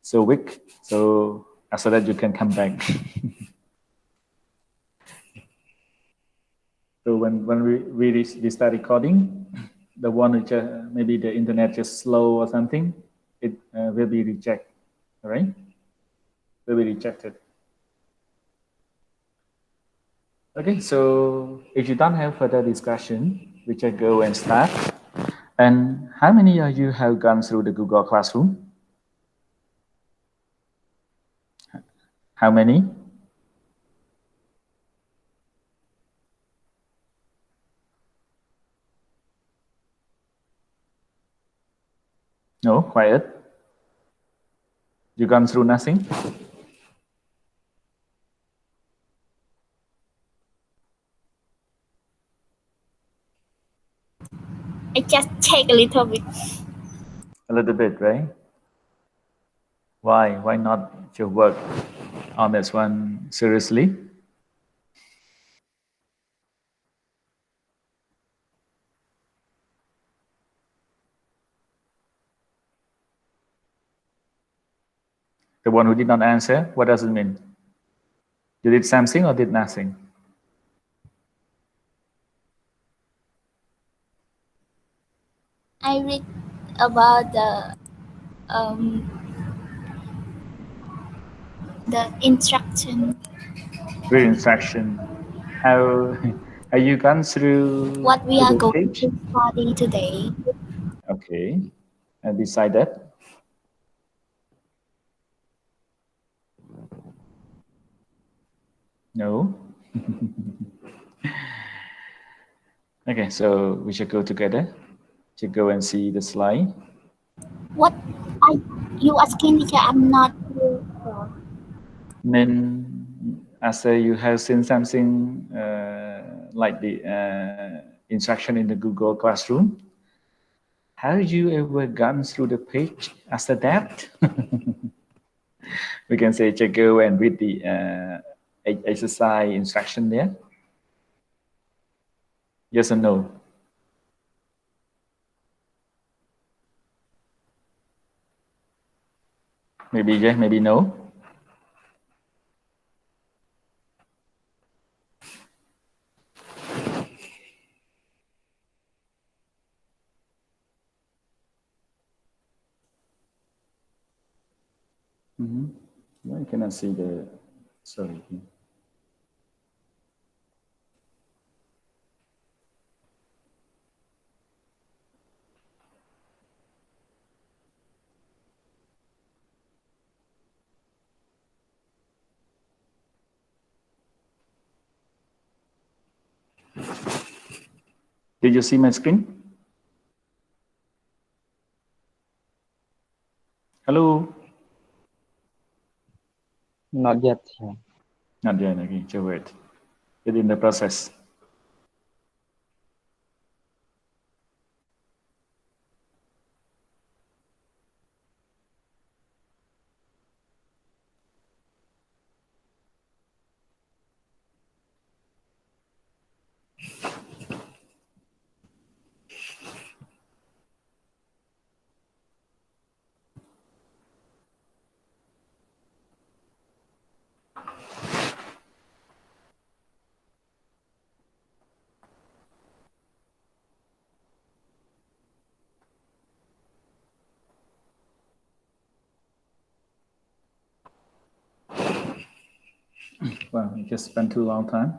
so weak. So after that, you can come back. So when we start recording, the one which maybe the internet just slow or something, it will be rejected. All right, will be rejected. Okay, so if you don't have further discussion, we can go and start. And how many of you have gone through the Google Classroom? How many? No, quiet. You gone through nothing? I just take a little bit. A little bit, right? Why? Why not your work on this one seriously? The one who did not answer, what does it mean? You did something or did nothing? I read about the instruction. Read instruction. How have you gone through What we to are the going page? to study today. Okay. And beside that? No. Okay, so we should go together to go and see the slide. What are you asking, teacher? I'm not sure. Then after you have seen something like the instruction in the Google Classroom, have you ever gone through the page after that? We can say just go and read the exercise instruction there. Yes or no? Maybe yes, maybe no. Why I cannot see the, sorry. Did you see my screen? Hello? Not yet. Not yet, okay, just wait. It's in the process. Well, you just spent too long time.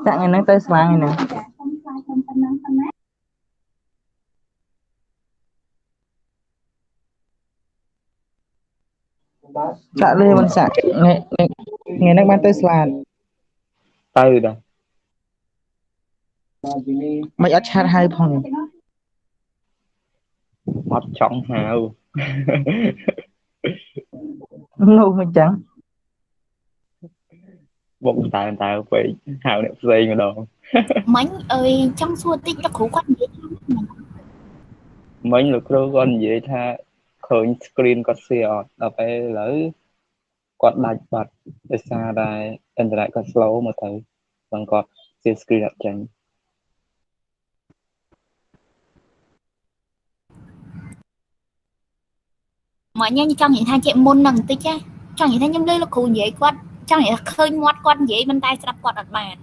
Dạ ngày nay tới slide này nè. Dạ lên mình sạc ngày nay tới slide. Từ đâu? Mày ở chat hai phòng. Mất trọng hào. Ngu mình chẳng. Bụng tao phải hào đẹp gì mà đồ. Mấy ơi trong xua tích nó khổ quá vậy. Mấy lúc đó con vậy tha khởi screen có xe ở phải lỡ quạt đạch bật để xa đây internet có slow mà thấy còn có xe screen đặt chẳng Mọi nhanh như trong những thang chạy môn nằng tích á. Trong những thang nhâm lưới là khổ vậy quá. Trong những khơi ngoát quát vậy bên tay sẽ đập quạt đặt bàn.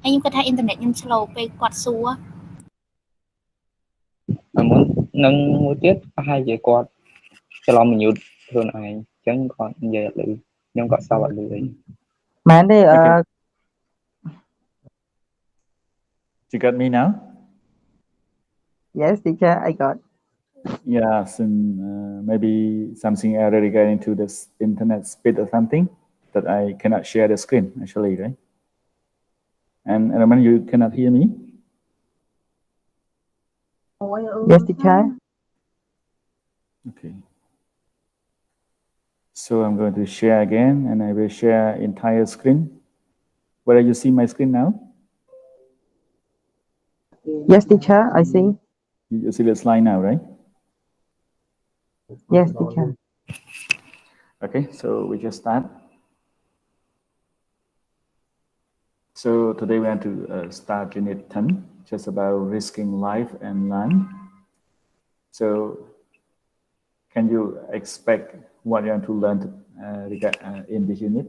Hay nhưng có thay internet nhưng slow về quạt xua. mà muốn nâng một tiết hai về quạt cho lo mình nhiều hơn ai chẳng còn về lưỡi nhưng có sao bạn lưỡi Mà đây Okay. You got me now? Yes, teacher, I got. Yeah, maybe something error regarding to this internet speed or something that I cannot share the screen actually, right? And Raman, you cannot hear me? Yes, teacher. Okay. So I'm going to share again, and I will share entire screen. Whether you see my screen now? Yes, teacher, I see. You see the slide now, right? Yes, teacher. Okay, so we just start. So today we want to start unit 10, just about risking life and land. So can you expect what you want to learn in this unit?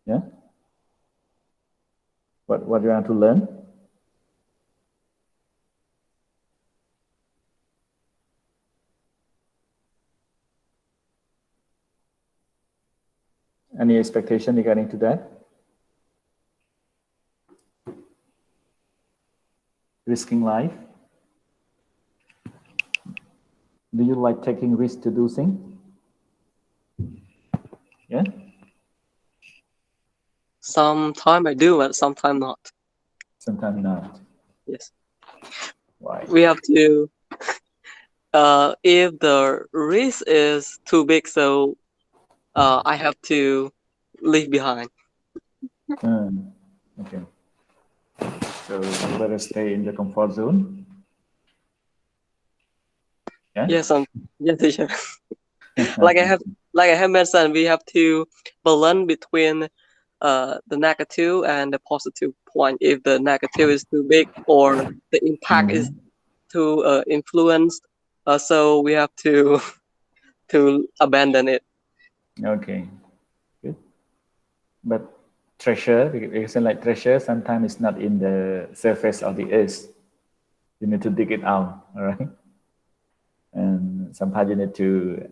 Yeah? What you want to learn? Any expectation regarding to that? Risking life? Do you like taking risks to do things? Yeah? Sometimes I do, but sometimes not. Sometimes not. Yes. Why? We have to, if the risk is too big, so I have to leave behind. Okay. So let us stay in the comfort zone. Yeah? Yes, yes, teacher. like I have mentioned, we have to balance between the negative and the positive point. If the negative is too big or the impact is too influenced, so we have to abandon it. Okay, good. But treasure, because like treasure, sometimes it's not in the surface of the earth. You need to dig it out, all right? And sometimes you need to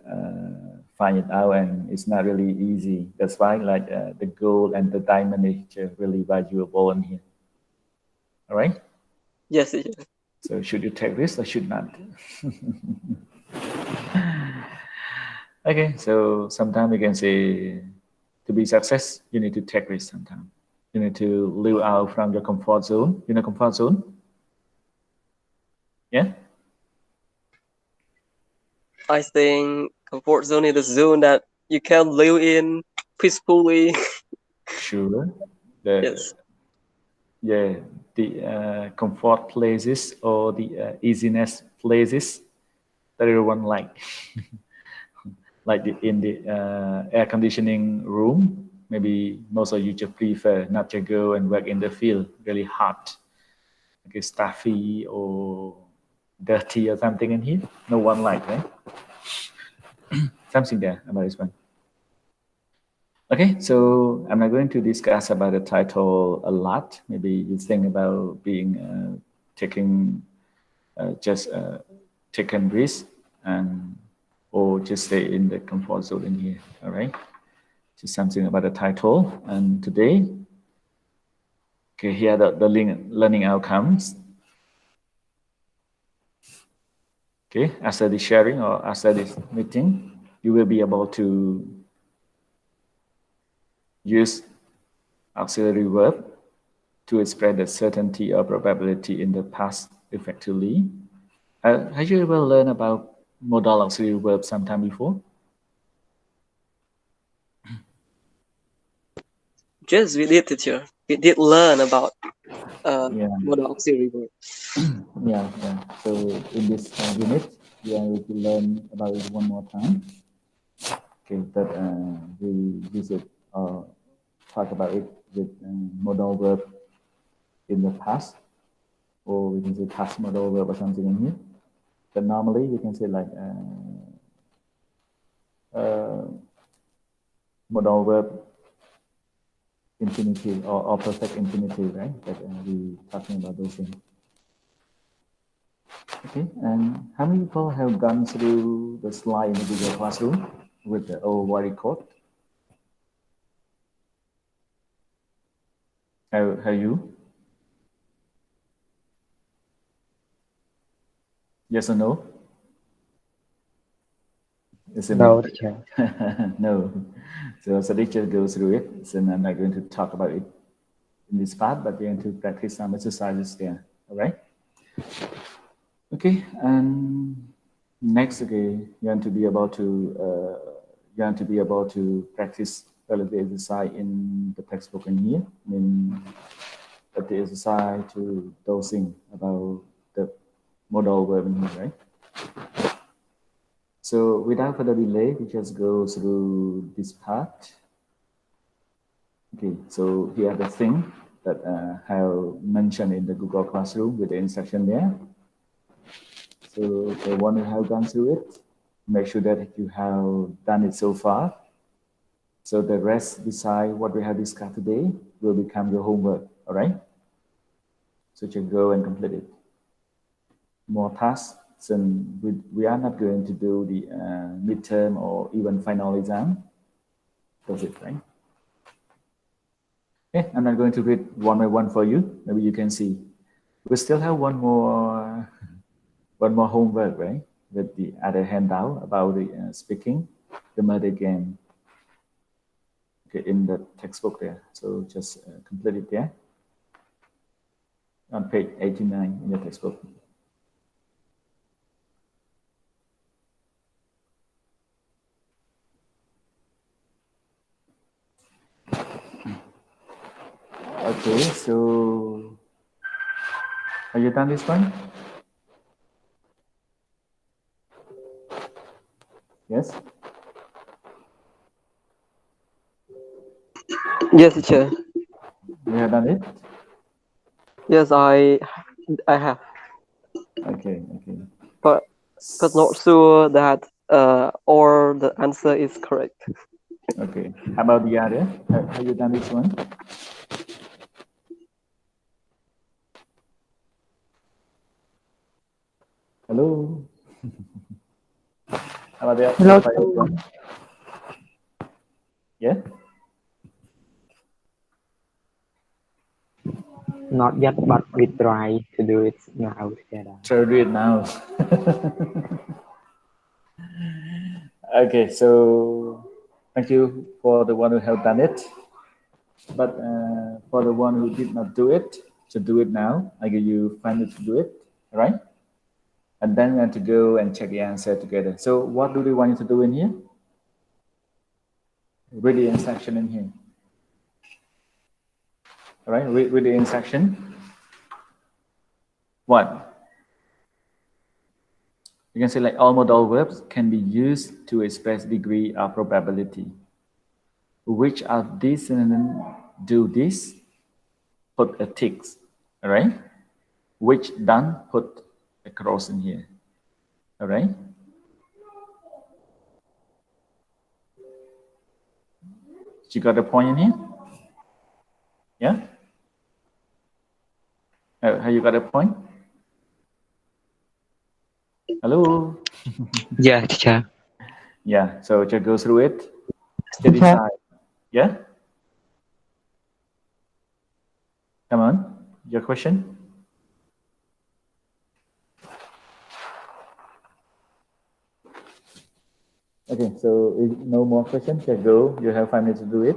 find it out, and it's not really easy. That's why like the gold and the diamond is really valuable in here. All right? Yes, teacher. So should you take this or should not? Okay, so sometimes we can say to be success, you need to take risk sometimes. You need to live out from your comfort zone. You know comfort zone? Yeah? I think comfort zone is the zone that you can live in peacefully. Sure. Yes. Yeah, the comfort places or the easiness places that everyone like. Like in the air conditioning room, maybe most of you just prefer not to go and work in the field, really hot, like stuffy or dirty or something in here. No one like, right? Something there about this one. Okay, so I'm not going to discuss about the title a lot. Maybe you think about being taking taken risk and or just stay in the comfort zone in here. All right, just something about the title. And today Okay, here the learning outcomes. Okay, after the sharing or after this meeting, you will be able to use auxiliary verb to express the certainty or probability in the past effectively. Have you ever learned about modal auxiliary verb sometime before? Yes, we did, teacher. We did learn about modal auxiliary verb. Yeah. So in this unit, we are going to learn about it one more time. Okay, that we visit or talk about it with modal verb in the past, or we can say past modal verb or something in here. But normally we can say like modal verb infinitive or perfect infinitive, right? That we talking about those things. Okay, and how many people have gone through the slide in the Google Classroom with the old worry code? Have you? Yes or no? No, teacher. No. So Sadiq just goes through it. So I'm not going to talk about it in this part, but we're going to practice some exercises there. All right. Okay, and next, okay, you want to be able to practice relative exercise in the textbook in here. I mean, the exercise to dosing about the modal verb in here, right? So without further delay, we just go through this part. Okay, so here are the thing that I have mentioned in the Google Classroom with the instruction there. So the one who have gone through it, make sure that you have done it so far. So the rest beside what we have discussed today will become your homework, all right? So just go and complete it. More tasks, and we are not going to do the midterm or even final exam. That's it, right? Okay, I'm not going to read one by one for you. Maybe you can see. We still have one more homework, right? With the other handout about the speaking, the murder game. Okay, in the textbook there. So just complete it there on page 89 in the textbook. Okay, so have you done this one? Yes? Yes, teacher. You have done it? Yes, I have. Okay. But not sure that or the answer is correct. Okay. How about the other? Have you done this one? Hello? How about the Hello. other one? Yeah? Not yet, but we try to do it now together. Try to do it now. Okay, so thank you for the one who have done it. But for the one who did not do it, to do it now. I give you 5 minutes to do it, all right? And then we have to go and check the answer together. So what do they want you to do in here? Read the instruction in here. All right, read the instruction. What? You can say like all modal verbs can be used to express degree of probability. Which of these synonyms do this? Put a tick, all right? Which done, put a cross in here, all right? You got the point in here? Yeah? Have you got a point? Hello? Yeah, teacher. Yeah, so just go through it. Steady side. Yeah? Come on, your question. Okay, so if no more questions, just go. You have 5 minutes to do it.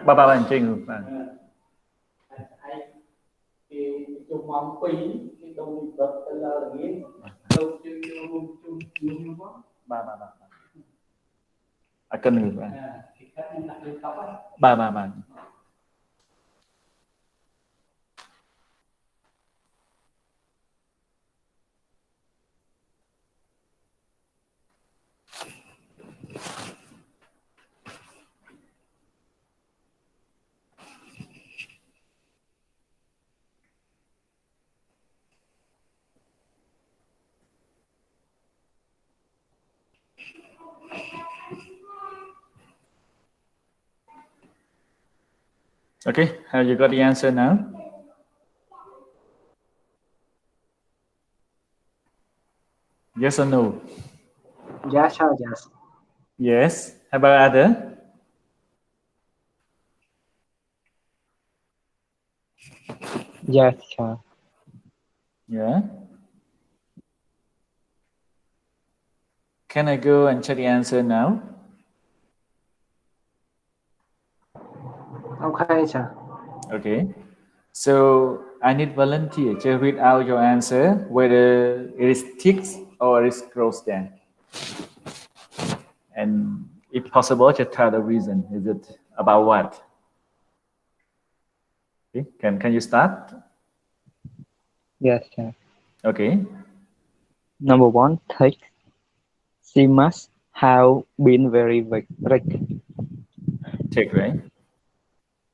Ba anh Trinh. Ba. Cân ngược ba. Okay, have you got the answer now? Yes or no? Yes, sir, yes. Yes. How about other? Yes, sir. Yeah. Can I go and check the answer now? Okay, sir. Okay. So I need volunteer to read out your answer, whether it is ticked or it is crossed down. And if possible, just tell the reason. Is it about what? Okay. Can you start? Yes, sir. Okay. Number 1, take. She must have been very rich. Tick, right?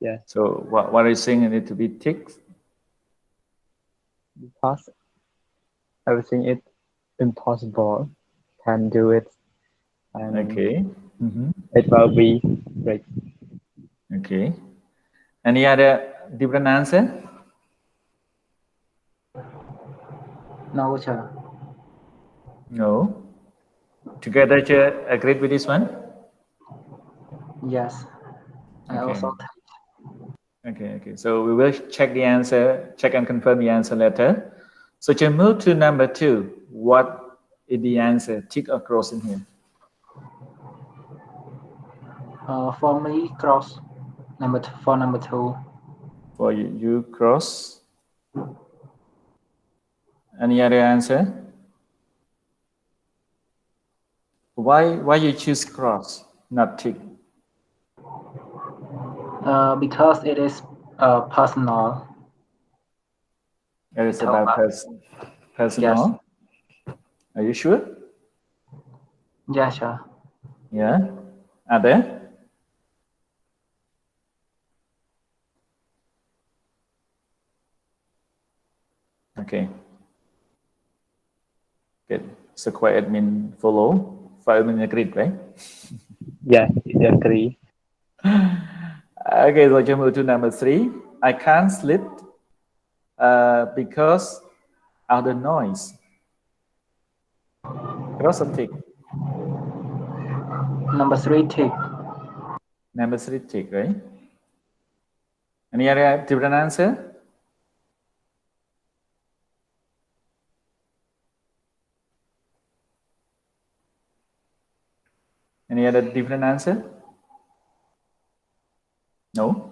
Yes, So what are you saying? It need to be ticked? because everything is impossible. Can do it. And Okay. Mm-hmm. it will be rich. Okay. Any other different answer? No, sir. No. Together, agreed with this one? Yes. I Okay. also Okay. So we will check the answer, check and confirm the answer later. So to move to number 2, what is the answer? Tick or cross in here? for me cross for number 2. For you cross. Any other answer? Why you choose cross, not tick? Because it is personal. It is about personal. Yes. Are you sure? Yes, sir. Yeah. Other? Okay. Good. So quiet admin follow. File admin agreed, right? Yes, I agree. Okay, so you move to number 3. I can't sleep because of the noise. Cross or tick? Number 3 tick. Number 3 tick, right? Any other different answer? Any other different answer? No?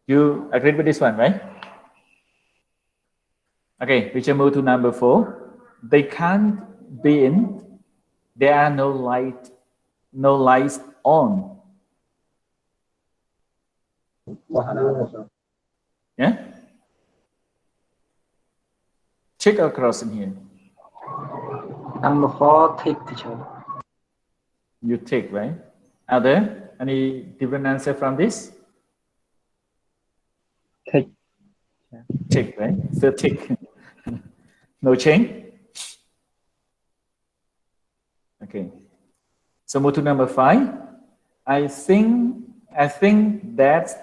You agreed with this one, right? Okay, we shall move to number 4. They can't be in. There are no lights on. Yeah? Check across in here. Number 4 tick, teacher. You tick, right? Are there any different answer from this? Tick. Tick, right? Still tick. No change? Okay. So move to number 5. I think that's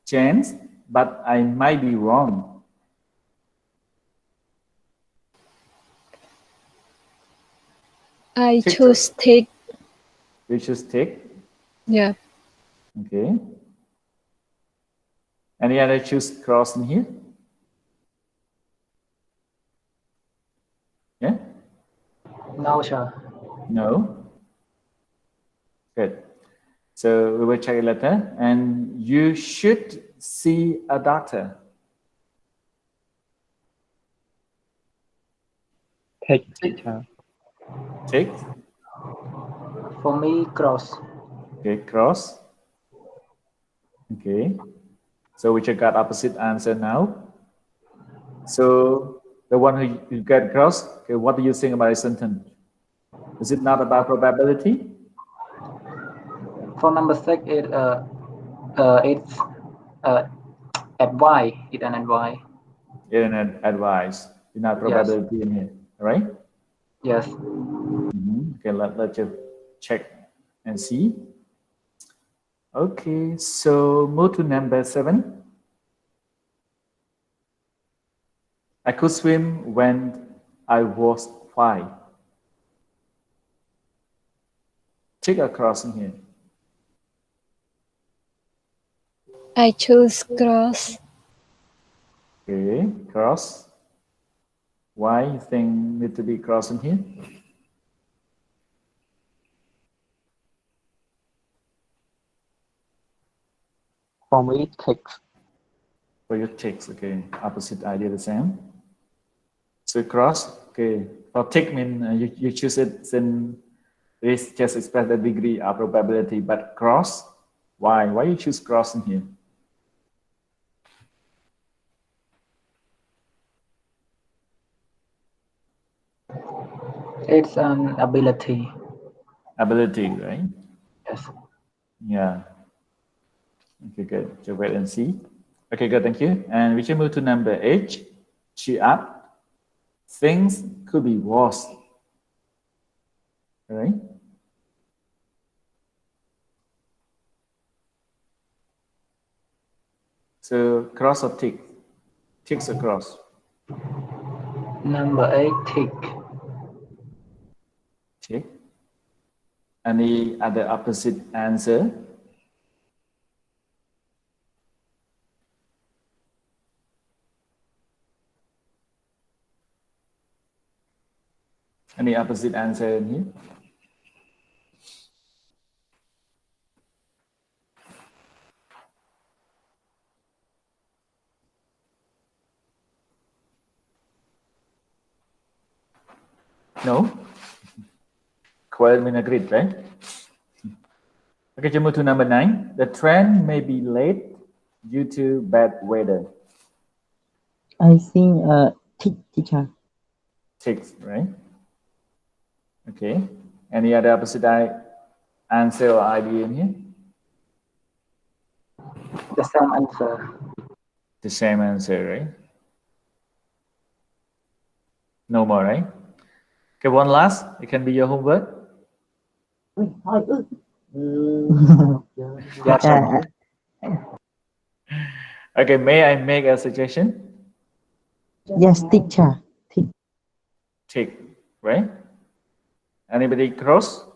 chance, but I might be wrong. I choose tick. You choose tick. Yeah. Okay. Any other choose cross in here? Yeah? No, sir. No? Good. So we will check it later. And you should see a doctor. Tick, teacher. Tick. For me, cross. Okay, cross. Okay. So we check out opposite answer now. So the one who you get cross, okay, what do you think about this sentence? Is it not about probability? For number 6, it's advice. It's an advice. It's an advice. It's not probability in here, right? Yes. Okay, let's just check and see. Okay, so move to number 7. I could swim when I was 5. Check across in here. I choose cross. Okay, cross. Why you think need to be cross in here? For me, tick. For your ticks, okay, opposite idea the same. So cross, okay, for tick mean you choose it then this just express the degree of probability, but cross, why you choose cross in here? It's an ability. Ability, right? Yes. Yeah. Okay, good. So wait and see. Okay, good. Thank you. And we should move to number 8. Cheer up. Things could be worse. All right. So cross or tick? Ticks or cross? Number 8 tick. Tick. Any other opposite answer? Any opposite answer in here? No? Quite agreed, right? Okay, let's move to number 9. The train may be late due to bad weather. I think tick, teacher. Ticks, right? Okay. Any other opposite answer or idea in here? The same answer. The same answer, right? No more, right? Okay, one last. It can be your homework. Okay, may I make a suggestion? Yes, teacher. Tick, right? Anybody cross?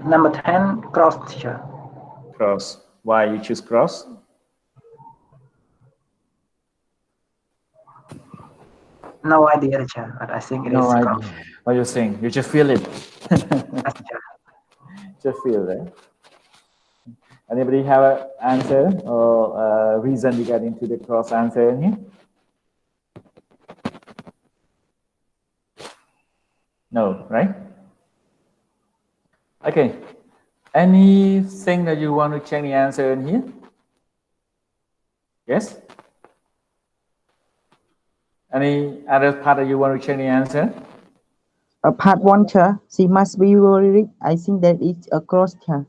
Number 10, cross, teacher. Cross. Why you choose cross? No idea, teacher, but I think it is No cross. idea. What you think? You just feel it. Yes, teacher. Just feel, right? Anybody have an answer or a reason regarding to the cross answer in here? No, right? Okay. Anything that you want to check the answer in here? Yes? Any other part that you want to check the answer? Part 1, teacher. She must be very rich. I think that is a cross, teacher.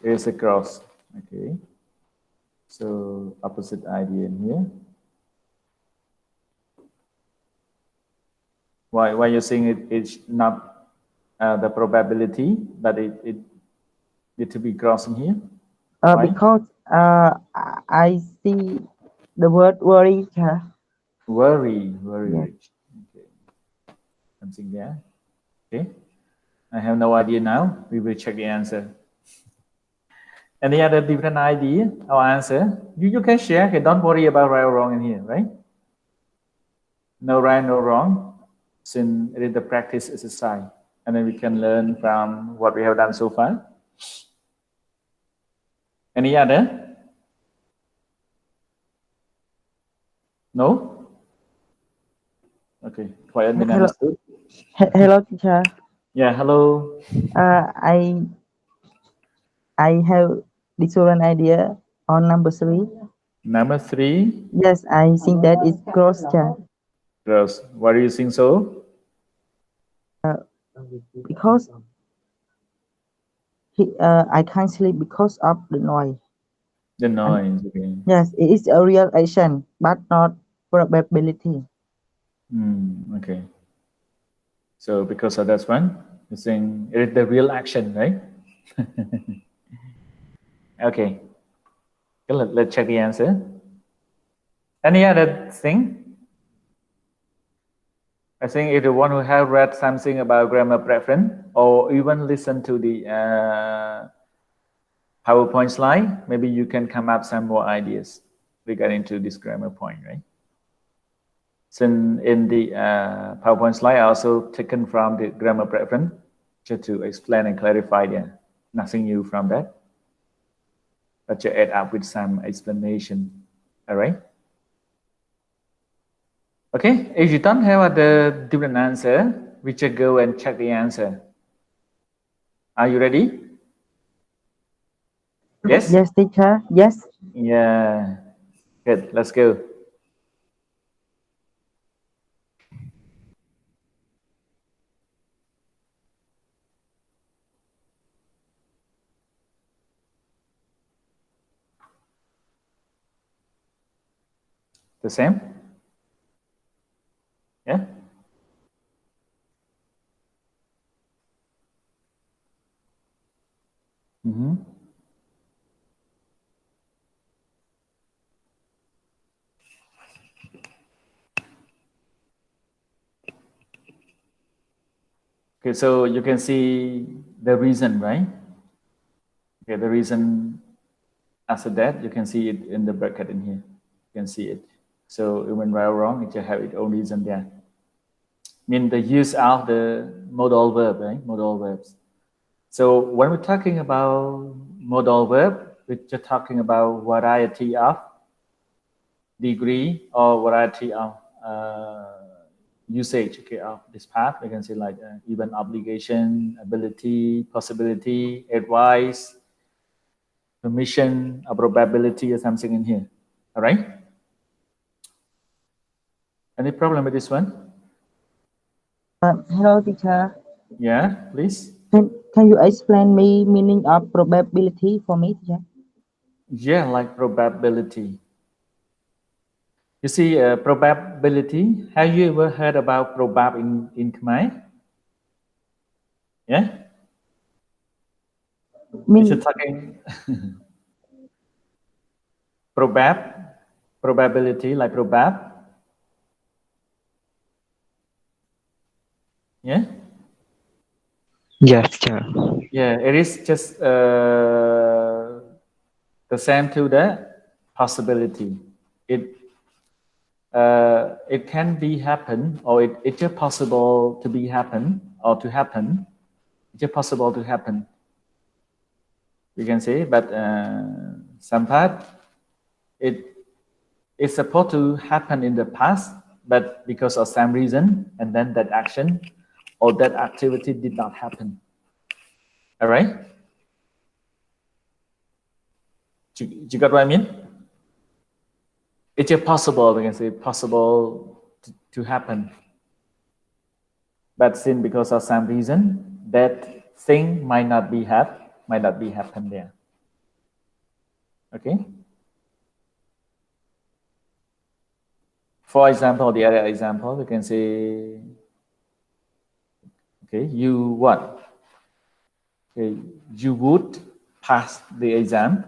It is a cross. Okay. So opposite idea in here. Why you saying it's not the probability, but it need to be crossed in here? Why? Because I see the word worry, teacher. Very Yeah. rich. Okay. Something there. Okay. I have no idea now. We will check the answer. Any other different idea or answer? You can share. Okay, don't worry about right or wrong in here, right? No right, no wrong. Since it is the practice exercise, and then we can learn from what we have done so far. Any other? No? Okay, quite been understood. Hello, teacher. Yeah, hello. I have different idea on number 3. Number 3. Yes, I think that is cross, teacher. Gross. Why do you think so? Because I can't sleep because of the noise. The noise. Okay. Yes, it is a real action, but not probability. Okay. So because of that one, you're saying it is the real action, right? Okay. Let's check the answer. Any other thing? I think if the one who have read something about grammar preference or even listen to the PowerPoint slide, maybe you can come up some more ideas regarding to this grammar point, right? Since in the PowerPoint slide, I also taken from the grammar preference just to explain and clarify there. Nothing new from that, but to add up with some explanation. All right. Okay, if you don't have the different answer, we just go and check the answer. Are you ready? Yes? Yes, teacher. Yes. Yeah. Good, let's go. The same? Yeah? Okay, so you can see the reason, right? Okay, the reason after that, you can see it in the bracket in here. You can see it. So even right or wrong, it just have its own reason there. Mean the use of the modal verb, right? Modal verbs. So when we're talking about modal verb, we're just talking about variety of degree or variety of usage, okay, of this part. We can say like even obligation, ability, possibility, advice, permission, or probability or something in here. All right? Any problem with this one? Hello, teacher. Yeah, please. Can you explain me meaning of probability for me, teacher? Yeah, like probability. You see, probability. Have you ever heard about probab in Khmer? Yeah. Is it talking probability like probab? Yeah. Yes, sir. Yeah, it is just the same to the possibility. It can be happen, or it's just possible to be happen or to happen. It's just possible to happen. We can say, but some part it's supposed to happen in the past, but because of some reason, and then that action or that activity did not happen. All right? You got what I mean? It's just possible, we can say, possible to happen. But since because of some reason, that thing might not be happen there. Okay? For example, the other example, we can say, okay, you what? Okay, you would pass the exam,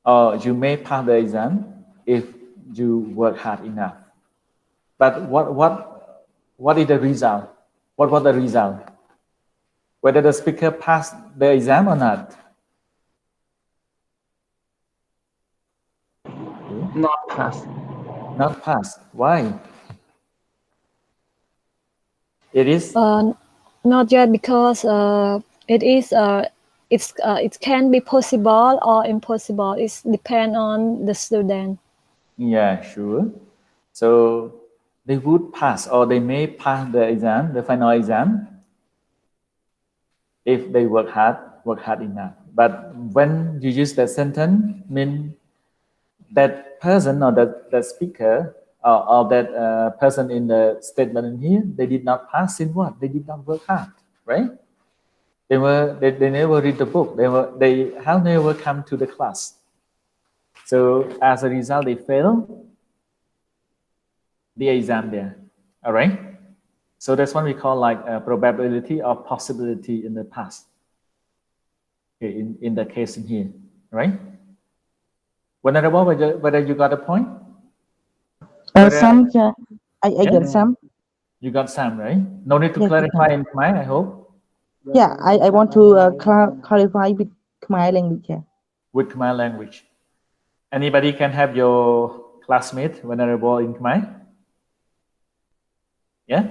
or you may pass the exam if you work hard enough. But what is the result? What was the result? Whether the speaker passed the exam or not? Not pass. Not pass. Why? It is Not yet, because it can be possible or impossible. It depends on the student. yeah, sure. So they would pass, or they may pass the exam, the final exam, if they work hard enough. But when you use that sentence, mean that person or that speaker or that person in the statement in here, they did not pass in what? They did not work hard, right? They never read the book. They have never come to the class. So as a result, they fail the exam there. All right. So that's what we call like a probability or possibility in the past. Okay, in the case in here, right? Venerable, whether you got a point? Some, I get some. You got some, right? No need to Yes, clarify in Khmer, I hope. Yeah, I want to clarify with Khmer language. Yeah. With Khmer language. Anybody can have your classmate venerable in Khmer? Yeah?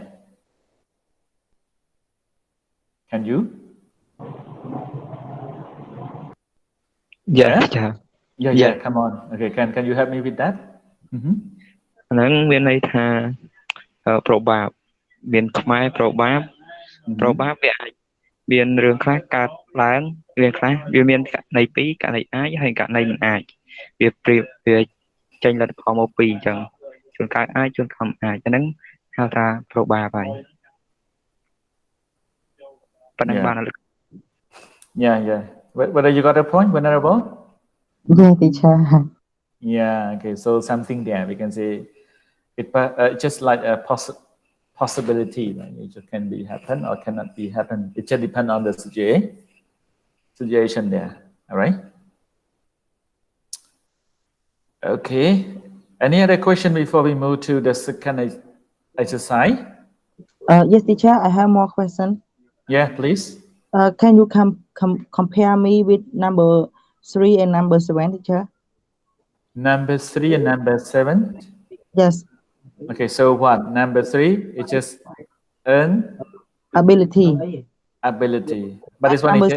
Can you? Yes, sir. Yeah, come on. Okay, can you help me with that? ហ្នឹងមានន័យថា probab មានខ្មែរ probab វាអាចមានរឿងខ្លះកើតឡើងរឿងខ្លះវាមានករណីពីរករណីអាចហើយករណីមិនអាចវាប្រៀបវាចេញលទ្ធផលមកពីរអញ្ចឹងជួនកាលអាចជួនកាលមិនអាចអាហ្នឹងហៅថា probab ហើយប៉ុណ្ណឹងបាន Yeah. Whether you got a point, venerable? Yeah, teacher. Yeah, okay. So something there, we can say it just like a possibility, right? It just can be happen or cannot be happen. It just depends on the situation there. All right. Okay. Any other question before we move to the second exercise? Yes, teacher. I have more question. Yeah, please. Can you compare me with number 3 and number 7, teacher? Number 3 and number 7? Yes. Okay, so what? Number 3 is just earn ability. But this one is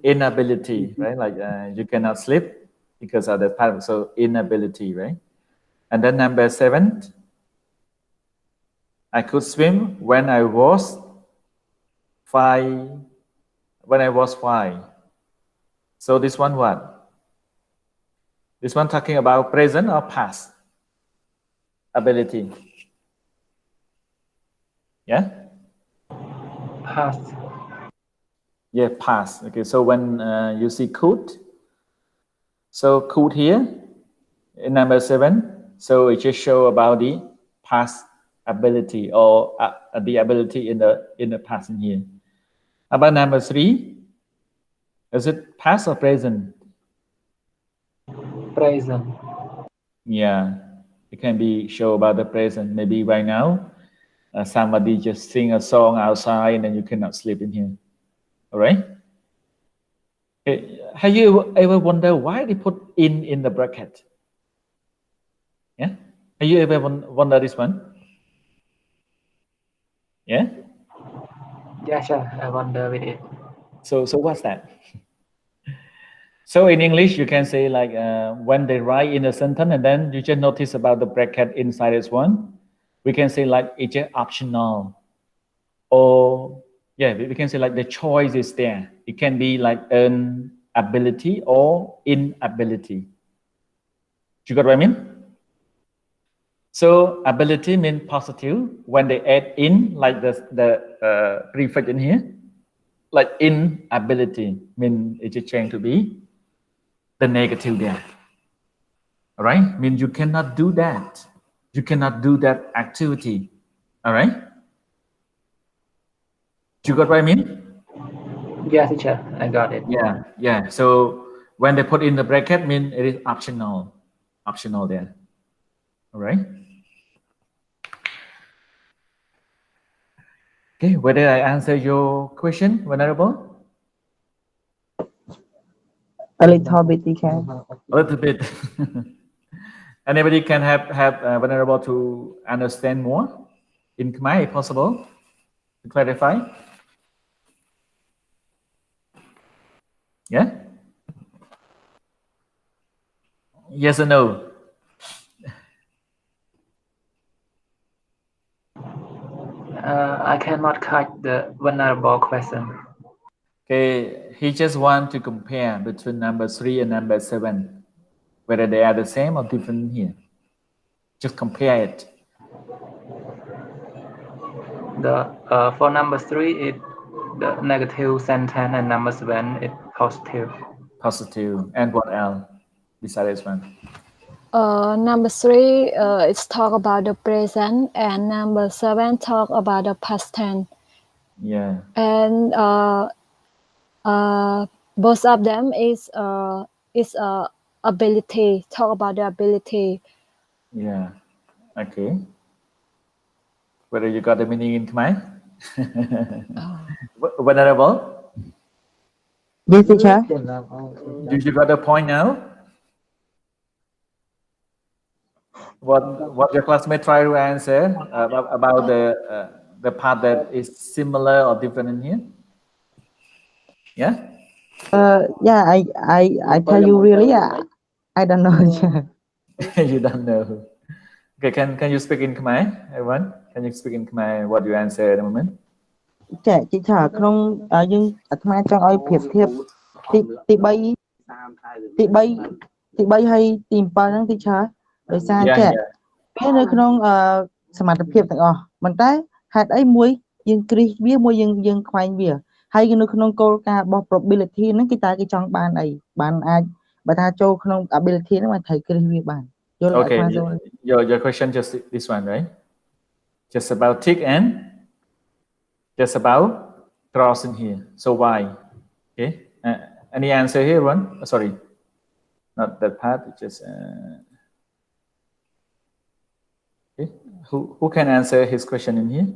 inability, right? Like you cannot sleep because of the pattern. So inability, right? And then number 7, I could swim when I was 5. So this one what? This one talking about present or past ability? Yeah? Past. Yeah, past. Okay, so when you see could, So could here in number 7. So it just show about the past ability or the ability in the past in here. About number 3, is it past or present? Present. Yeah, it can be show about the present. Maybe right now, somebody just sing a song outside and then you cannot sleep in here. All right. Have you ever wonder why they put in the bracket? Yeah. Have you ever wonder this one? Yeah. Yeah, sure. I wonder with it. So what's that? So in English, you can say like when they write in a sentence and then you just notice about the bracket inside this one. We can say like it's just optional, or yeah, we can say like the choice is there. It can be like an ability or inability. You got what I mean? So ability means positive when they add in like the prefix in here. Like inability mean it's changed to be the negative there. All right, means you cannot do that. You cannot do that activity. All right. You got what I mean? Yeah, teacher, I got it. Yeah. So when they put in the bracket, mean it is optional there. All right. Okay, whether I answer your question, Venerable? A little bit, teacher. A little bit. Anybody can have Venerable to understand more in Khmer, if possible, to clarify? Yeah? Yes or no? I cannot catch the vulnerable question. Okay, he just want to compare between number 3 and number 7, whether they are the same or different here. Just compare it. The for number 3, it the negative sentence, and number 7 it positive. Positive. And what else besides this one? Number 3, it's talk about the present, and number 7 talk about the past tense. Yeah. And both of them is ability. Talk about the ability. Yeah. Okay. Whether you got the meaning in mind? Venerable? Yes, teacher. You got the point now? What your classmate try to answer about the part that is similar or different in here? Yeah. Yeah, I tell you really, I don't know. You don't know. Okay, can you speak in Khmer, everyone? Can you speak in Khmer what you answer at the moment? ចា teacher ក្នុងយើងអាត្មាចង់ឲ្យប្រៀបធៀបទី3ហើយទី7ហ្នឹង teacher ដោយសារចាវានៅក្នុងសមត្ថភាពទាំងអស់ប៉ុន្តែហេតុអីមួយយើងគ្រីសវាមួយយើងខ្វែងវាហើយនៅក្នុងគោលការណ៍របស់ probability ហ្នឹងគេតើគេចង់បានអីបានអាចបើថាចូលក្នុង ability ហ្នឹងបានត្រូវគ្រីសវាបានយល់អាត្មា your question just this one, right? Just about tick and just about cross in here. So why? Okay. Any answer here, one? Sorry, not that part. Just okay. Who can answer his question in here?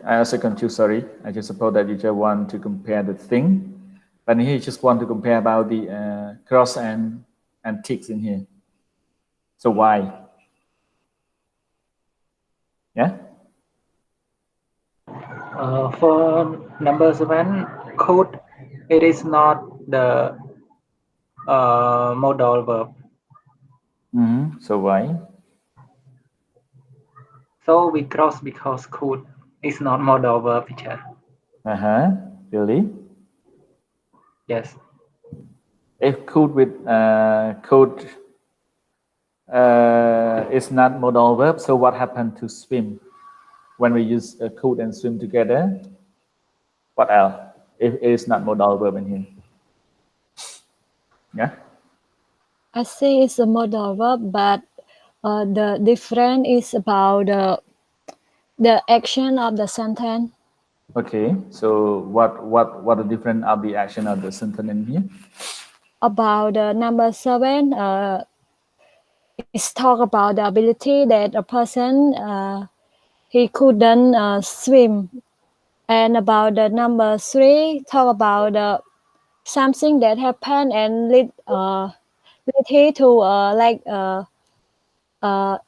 I also confused. Sorry, I just suppose that you just want to compare the thing, but here you just want to compare about the cross and ticks in here. So why? Yeah. For number 7, could it is not the modal verb. So why? So we cross because could is not modal verb, teacher. Really? Yes. If could with could is not modal verb, so what happened to swim when we use could and swim together? What else? if it is not modal verb in here? Yeah. I think it's a modal verb, but the difference is about the action of the sentence. Okay, so what the difference of the action of the sentence in here? About number 7, it's talk about the ability that a person he couldn't swim, and about the number 3 talk about something that happened and lead he to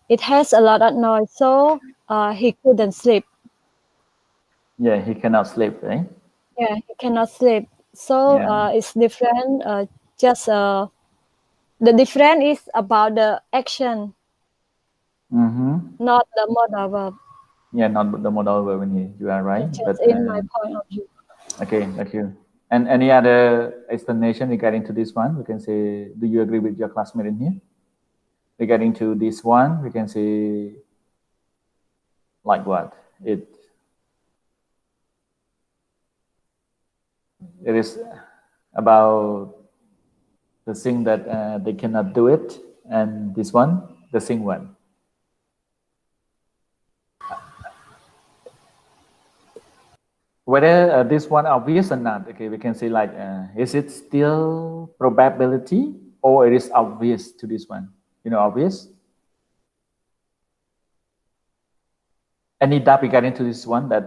it has a lot of noise, so he couldn't sleep. Yeah, he cannot sleep, right? Yeah, he cannot sleep. So it's different. Just the difference is about the action, not the modal verb. Yeah, not the modal verb in here. You are right. Just But in my point of view. okay, thank you. And any other explanation regarding to this one? We can say, do you agree with your classmate in here? Regarding to this one, we can say like what? It is about the thing that they cannot do it, and this one, the thing one. Whether this one obvious or not, okay, we can say like, is it still probability or it is obvious to this one? You know, obvious? Any doubt regarding to this one that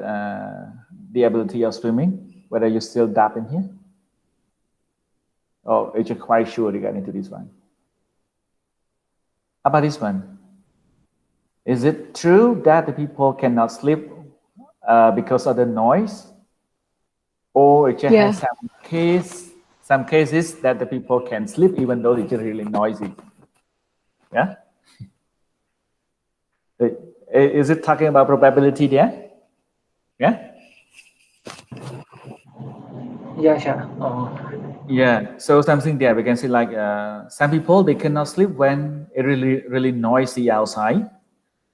the ability of swimming, whether you still doubt in here? Or are you quite sure regarding to this one? How about this one? Is it true that the people cannot sleep because of the noise? Or it just has some cases that the people can sleep even though it's really noisy? Yeah? Is it talking about probability there? Yeah? Yeah, sure. Yeah, so something there we can say like some people they cannot sleep when it really noisy outside,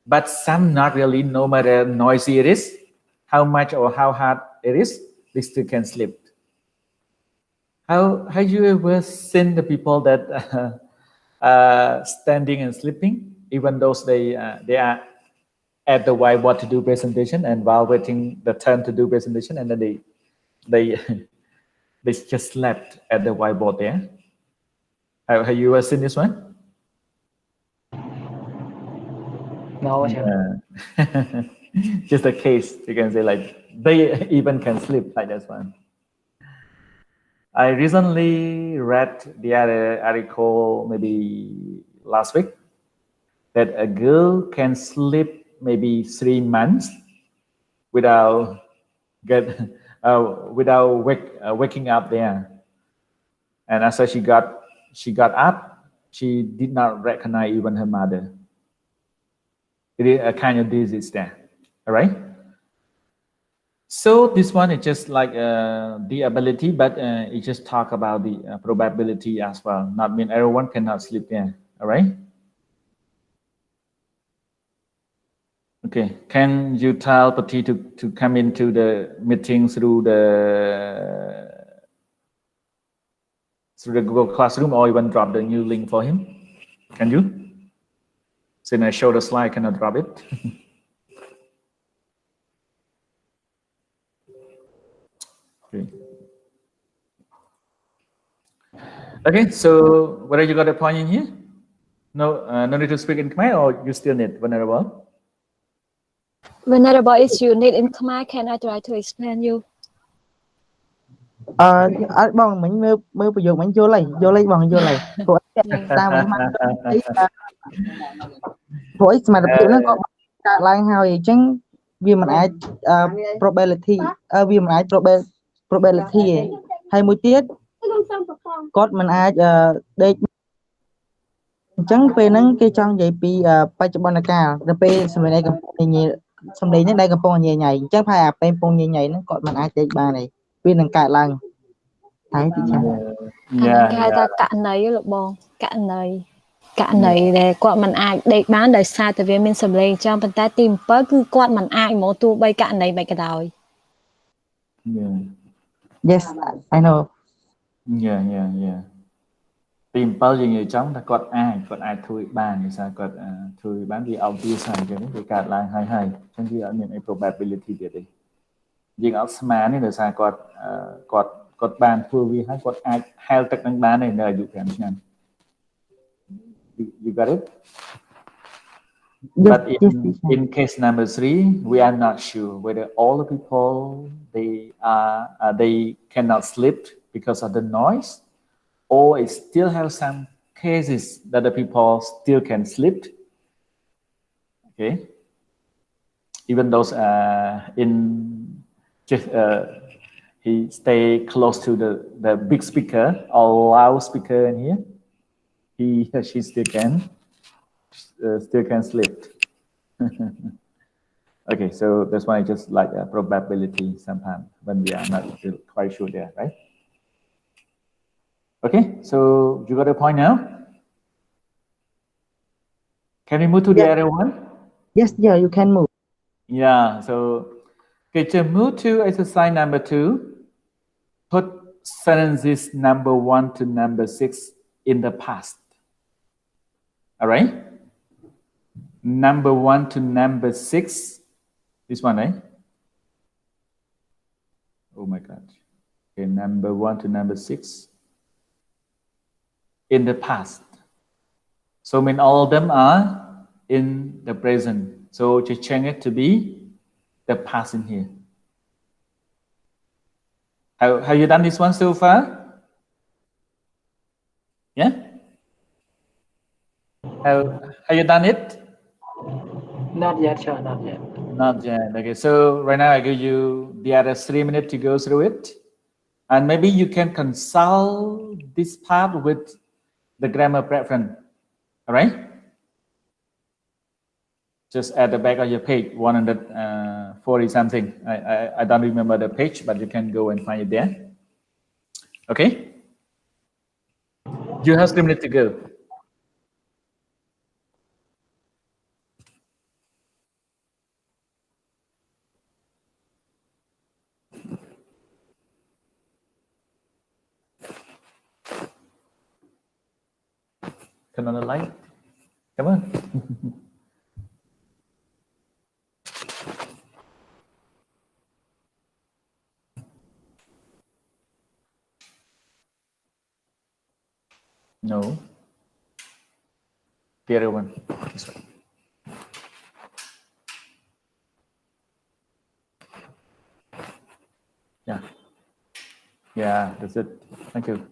but some not really, no matter noisy it is, how much or how hard it is, they still can sleep. How you ever seen the people that standing and sleeping, even though they are at the whiteboard to do presentation, and while waiting the turn to do presentation, and then they they just slept at the whiteboard there? Have you ever seen this one? No, sure. Yeah. Just a case, you can say like they even can sleep like this one. I recently read the other article maybe last week that a girl can sleep maybe 3 months without waking up there, and after she got up, she did not recognize even her mother. It is a kind of disease there. All right. So this one is just like the ability, but it just talk about the probability as well. Not mean everyone cannot sleep there. All right. Okay. Can you tell Pati to come into the meeting through the Google Classroom, or even drop the new link for him? Can you? Since I show the slide, can I drop it? Okay. Okay, so whether you got a point in here? No, no need to speak in Khmer, or you still need vulnerable? Whenever is you need in Khmer, can I try to explain you? បងមិញមើលប្រយោគមិញយល់ហើយបងយល់ហើយព្រោះតាមវិញមកព្រោះសមត្ថភាពហ្នឹងក៏កើតឡើងហើយអញ្ចឹងវាមិនអាច probability វាមិនអាច probability ទេហើយមួយទៀតគាត់មិនអាចដេកអញ្ចឹងពេលហ្នឹងគេចង់និយាយពីបច្ចុប្បន្នកាលទៅពេលសម្លេងកំពុងញ៉ៃសម្លេងហ្នឹងដែលកំពុងញ៉ៃអញ្ចឹងហើយអាពេលកំពុងញ៉ៃហ្នឹងគាត់មិនអាចដេកបានទេវានឹងកើតឡើងតែទីចាគេហៅថាករណីលោកបងករណីដែលគាត់មិនអាចដេកបានដោយសារតែវាមានសម្លេងអញ្ចឹងប៉ុន្តែទី7គឺគាត់មិនអាចហ្មងទោះបីករណីមិនក៏ដោយ Yes, I know. Yeah, yeah, yeah. ពី7យើងនិយាយចំថាគាត់អាចធ្វើបានដោយសារគាត់ធ្វើបានវា obvious ហើយអញ្ចឹងវាកើតឡើងហើយអញ្ចឹងវាអត់មានអី probability ទៀតទេយើងអត់ស្មានទេដោយសារគាត់បានធ្វើវាហើយគាត់អាចហែលទឹកនឹងបានទេនៅអាយុ5ឆ្នាំ You got it? Yes, But yes, in case number 3, we are not sure whether all the people they cannot sleep because of the noise, or it still have some cases that the people still can sleep. Okay, even those in just he stay close to the big speaker or loud speaker in here. He or she still can sleep. Okay, so that's why just like a probability sometimes when we are not quite sure there, right? Okay, so you got a point now? Can we move to the other one? Yes, yeah, you can move. Yeah, so okay, to move to exercise number 2, put sentences number 1 to number 6 in the past. All right? Number 1 to number 6. This one, right? Oh my God. Okay, number 1 to number 6. In the past. So mean all of them are in the present. So just change it to be the past in here. Have you done this one so far? Yeah? Have you done it? Not yet, sir, not yet. Not yet. Okay, so right now I give you the other 3 minutes to go through it. And maybe you can consult this part with the grammar preference. All right? Just at the back of your page, 140 something. I don't remember the page, but you can go and find it there. Okay? You have 3 minutes to go. Turn on the light. Come on. No. The other one. This one. Yeah. Yeah, that's it. Thank you.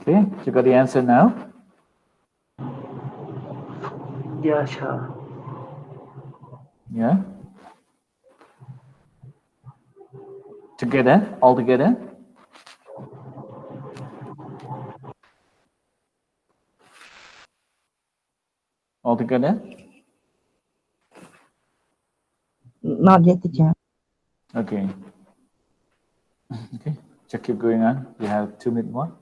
Okay, you got the answer now? Yeah, sure. Yeah. Together, all together. All together. Not yet, teacher. Okay. Okay. Just keep going on. You have 2 minutes more.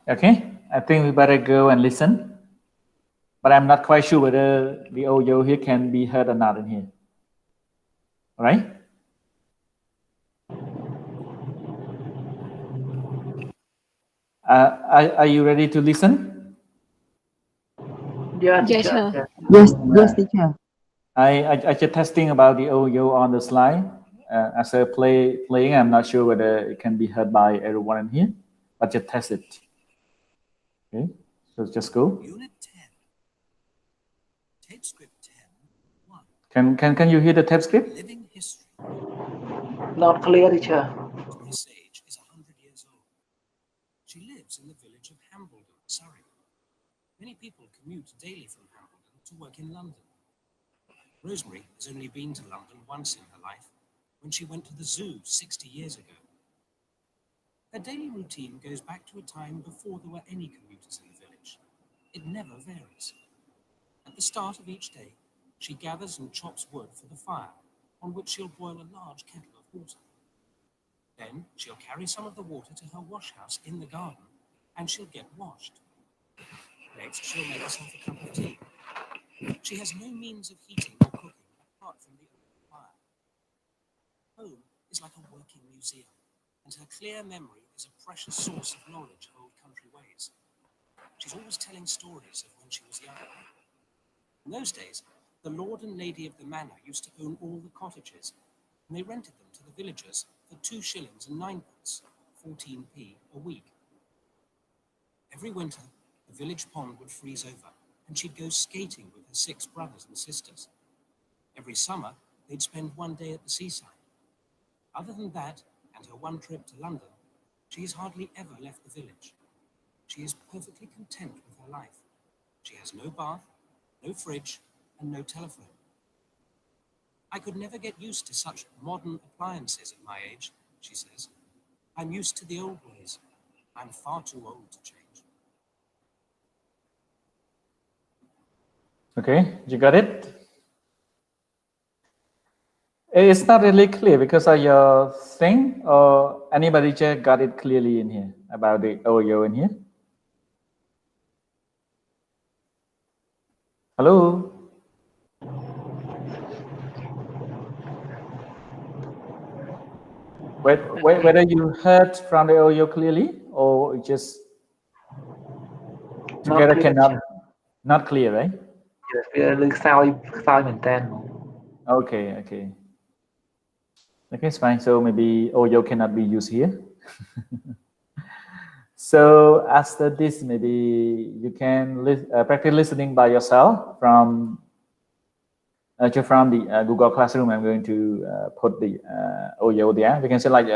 Okay, I think we better go and listen. But I'm not quite sure whether the audio here can be heard or not in here. All right? Are you ready to listen? Yeah, Yes, teacher. sir. Yes, yes, teacher. I just testing about the audio on the slide. As I playing, I'm not sure whether it can be heard by everyone in here, but just test it. Okay, so just go. Unit 10. Tape script 10. 1. Can you hear the tape script? Living history. Not clear, teacher. Miss Sage is 100 years old. She lives in the village of Hambledon, Surrey. Many people commute daily from Hambledon to work in London. Rosemary has only been to London once in her life, when she went to the zoo 60 years ago. Her daily routine goes back to a time before there were any commuters in the village. It never varies. At the start of each day, she gathers and chops wood for the fire, on which she'll boil a large kettle of water. Then she'll carry some of the water to her wash house in the garden, and she'll get washed. Next, she'll make herself a cup of tea. She has no means of heating or cooking apart from the open fire. Home is like a working museum, and her clear memory is a precious source of knowledge of old country ways. She's always telling stories of when she was young. In those days, the lord and lady of the manor used to own all the cottages, and they rented them to the villagers for 2 shillings and 9pence, 14p a week. Every winter, the village pond would freeze over, and she'd go skating with her 6 brothers and sisters. Every summer, they'd spend 1 day at the seaside. Other than that, and her one trip to London, she has hardly ever left the village. She is perfectly content with her life. She has no bath, no fridge, and no telephone. I could never get used to such modern appliances at my age, she says. I'm used to the old ways. I'm far too old to change. Okay, you got it? It's not really clear because of your thing, or anybody just got it clearly in here about the audio in here? Hello? Whether you heard from the audio clearly or just together cannot, not clear, right? Yes, sao mình tên. Okay, okay. Okay, it's fine. So maybe audio cannot be used here. So after this, maybe you can practice listening by yourself from the Google Classroom. I'm going to put the audio there. We can say like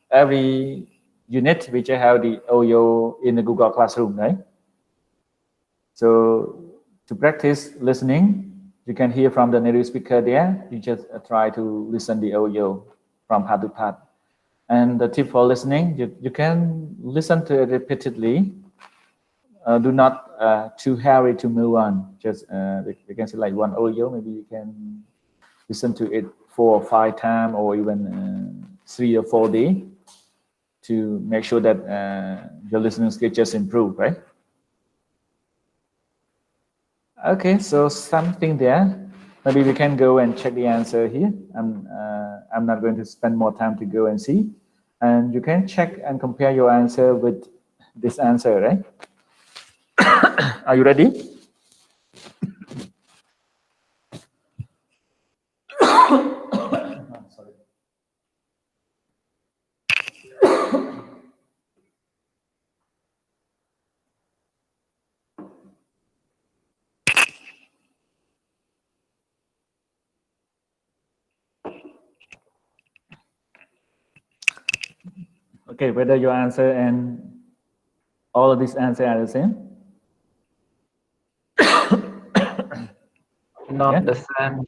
every unit which have the audio in the Google Classroom, right? So to practice listening, you can hear from the native speaker there. You just try to listen the audio from part to part. And the tip for listening, you can listen to it repeatedly. Do not too hurry to move on. Just you can say like one audio, maybe you can listen to it 4 or 5 times, or even 3 or 4 days to make sure that your listening skills just improve, right? Okay, so something there. Maybe we can go and check the answer here. I'm not going to spend more time to go and see. And you can check and compare your answer with this answer, right? Are you ready? Sorry. Okay, whether your answer and all of these answers are the same? Not the same.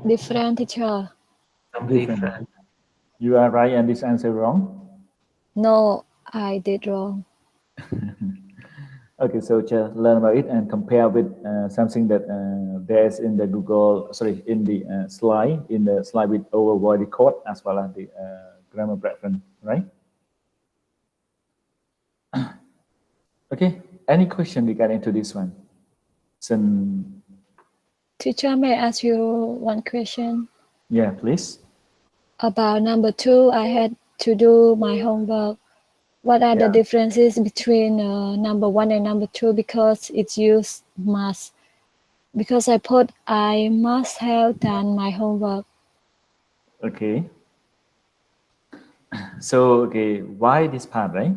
Different, teacher. Different. You are right and this answer wrong? No, I did wrong. Okay, so just learn about it and compare with something that there's in the in the slide with overvoid record as well as the grammar preference, right? Okay, any question regarding to this one? Teacher, may I ask you one question? Yeah, please. About number 2, I had to do my homework. What are the differences between number 1 and number 2? Because it's used must. Because I put I must have done my homework. Okay. So, okay, why this part, right?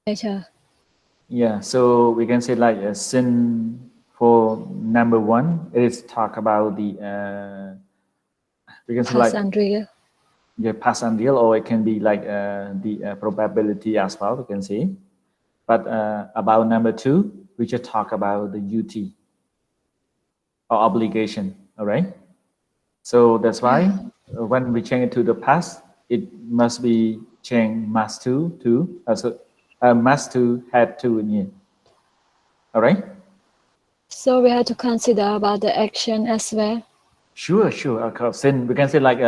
Teacher. Yeah, so we can say like for number 1, it is talk about the, we can say Past like, and real. yeah, past and real, or it can be like the probability as well, we can say. But about number 2, we just talk about the duty or obligation, all right? So that's why when we change it to the past, it must be changed must to had to in here. All right? So we have to consider about the action as well. Sure. Of course. Then we can say like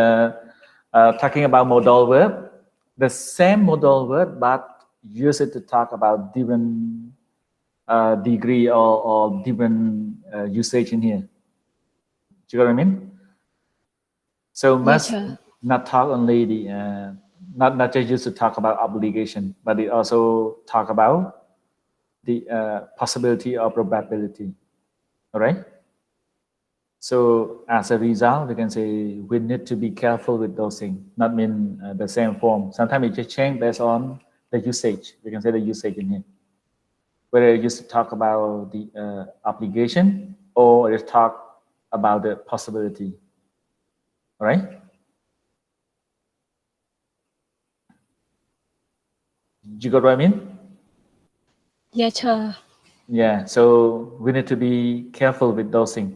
talking about modal verb, the same modal verb, but use it to talk about different degree or different usage in here. Do you know what I mean? So must not talk only the not just used to talk about obligation, but it also talk about the possibility or probability. All right. So as a result, we can say we need to be careful with those things. Not mean the same form. Sometimes it just change based on the usage. We can say the usage in here. Whether it used to talk about the obligation or it talk about the possibility. All right. You got what I mean? Yes, sir. Yeah, so we need to be careful with those things.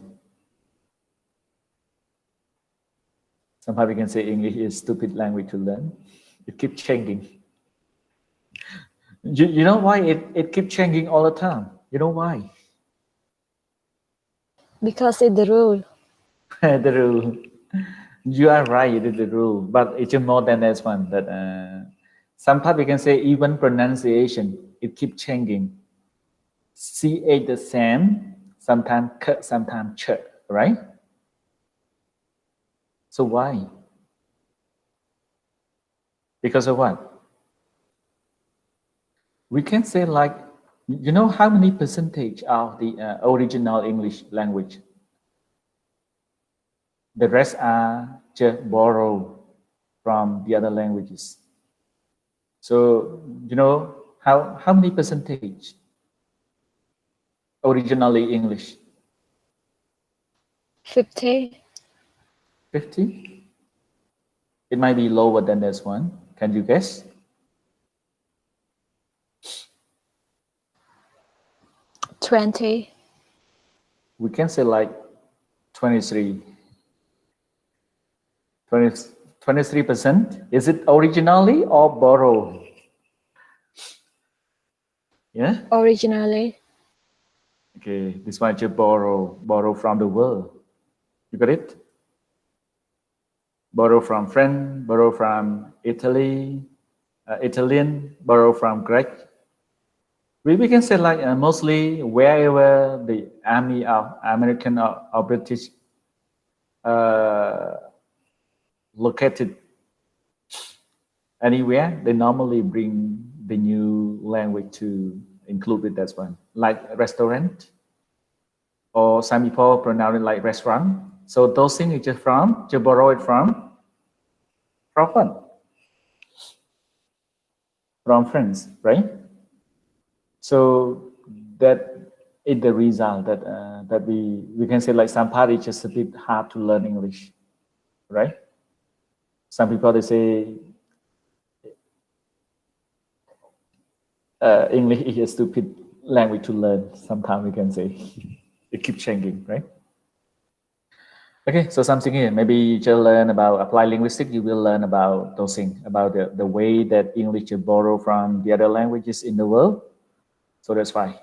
Somehow we can say English is stupid language to learn. It keeps changing. You know why it keeps changing all the time? You know why? Because it's the rule. The rule. You are right, it is the rule, but it's more than that one. That some part we can say even pronunciation, it keeps changing. CH the same, sometimes k, sometimes ch, right? So why? Because of what? We can say like, you know how many percentage of the original English language? The rest are just borrowed from the other languages. So, you know, how many percentage originally English? 50. 50? It might be lower than this one. Can you guess? 20. We can say like 23. 23%. Is it originally or borrowed? Yeah? Originally. Okay, this one just borrow from the world. You got it? Borrow from French, borrow from Italy, Italian, borrow from Greek. We can say like mostly wherever the army of American or British located anywhere, they normally bring the new language to include with that one, like restaurant, or some people pronounce it like restaurant. So those things you just borrow it from friends, right? So that is the result that that we can say like some part is just a bit hard to learn English, right? Some people they say English is a stupid language to learn. Sometimes we can say it keeps changing, right? Okay, so something here, maybe you just learn about applied linguistics, you will learn about those things, about the way that English is borrowed from the other languages in the world. So that's why.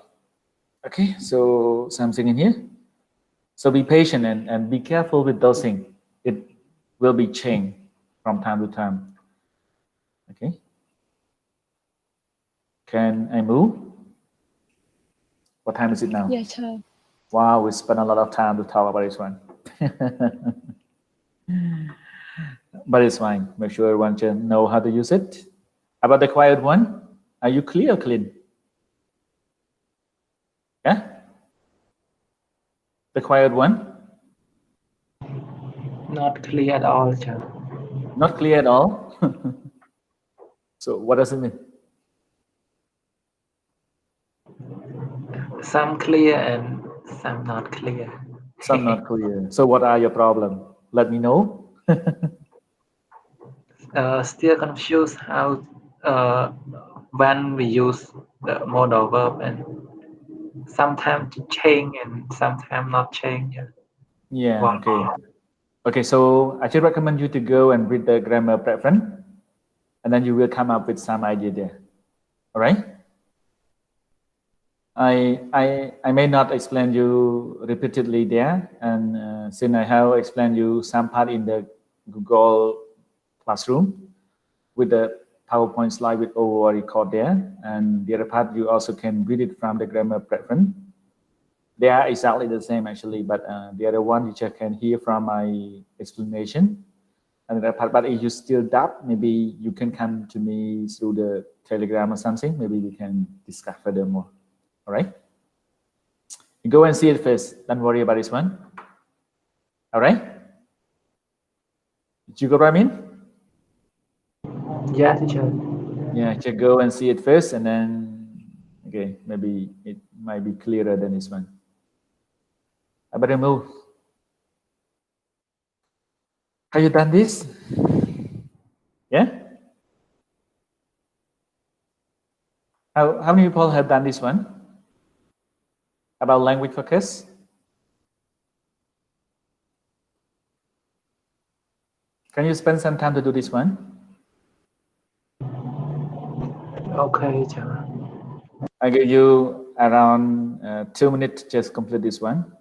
Okay, so something in here. So be patient and be careful with those things. It will be changed from time to time. Okay. Can I move? What time is it now? Yes, sir. Wow, we spent a lot of time to talk about this one. But it's fine. Make sure everyone can know how to use it. About the quiet one, are you clear or clean? Yeah? The quiet one? Not clear at all, sir. Not clear at all? So what does it mean? Some clear and some not clear. Some not clear. So what are your problem? Let me know. Still confused how when we use the modal verb and sometimes change and sometimes not change. Yeah, Wow. okay. Okay, so I should recommend you to go and read the grammar preference, and then you will come up with some idea there. All right? I may not explain you repeatedly there, and since I have explained you some part in the Google Classroom with the PowerPoint slide with over record there, and the other part you also can read it from the grammar preference. They are exactly the same actually, but the other one you just can hear from my explanation. And the part, but if you still doubt, maybe you can come to me through the Telegram or something. Maybe we can discuss furthermore. All right. You go and see it first. Don't worry about this one. All right. Did you go, Ramin? Yeah, teacher. Yeah, just go and see it first, and then okay, maybe it might be clearer than this one. I better move. Have you done this? Yeah. How many people have done this one? About language focus? Can you spend some time to do this one? Okay, teacher. I give you around 2 minutes to just complete this one.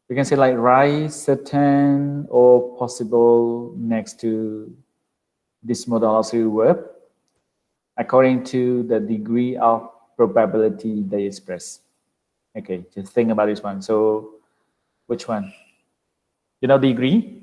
You can say like write certain or possible next to this modal auxiliary verb according to the degree of probability they express. Okay, just think about this one. So which one? You know degree?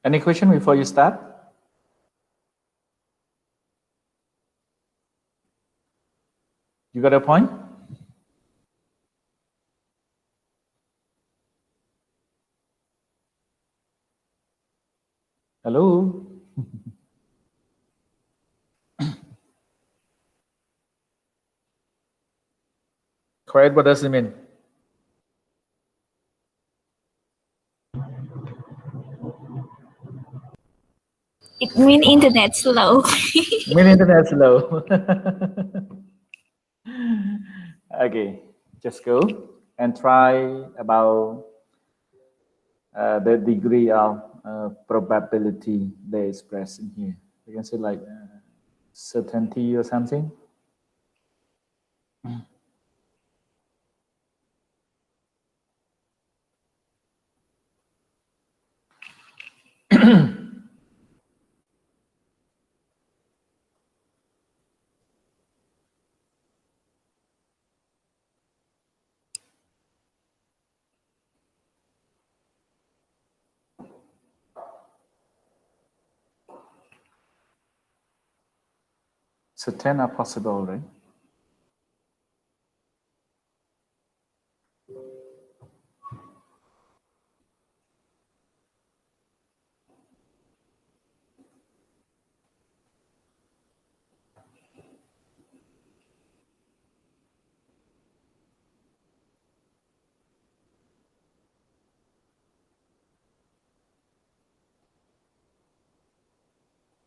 Any question before you start? You got a point? Hello? Correct, what does it mean? It mean internet slow. Mean internet slow. Okay, just go and try about the degree of probability they express in here. You can say like certainty or something. Certain are possible, right?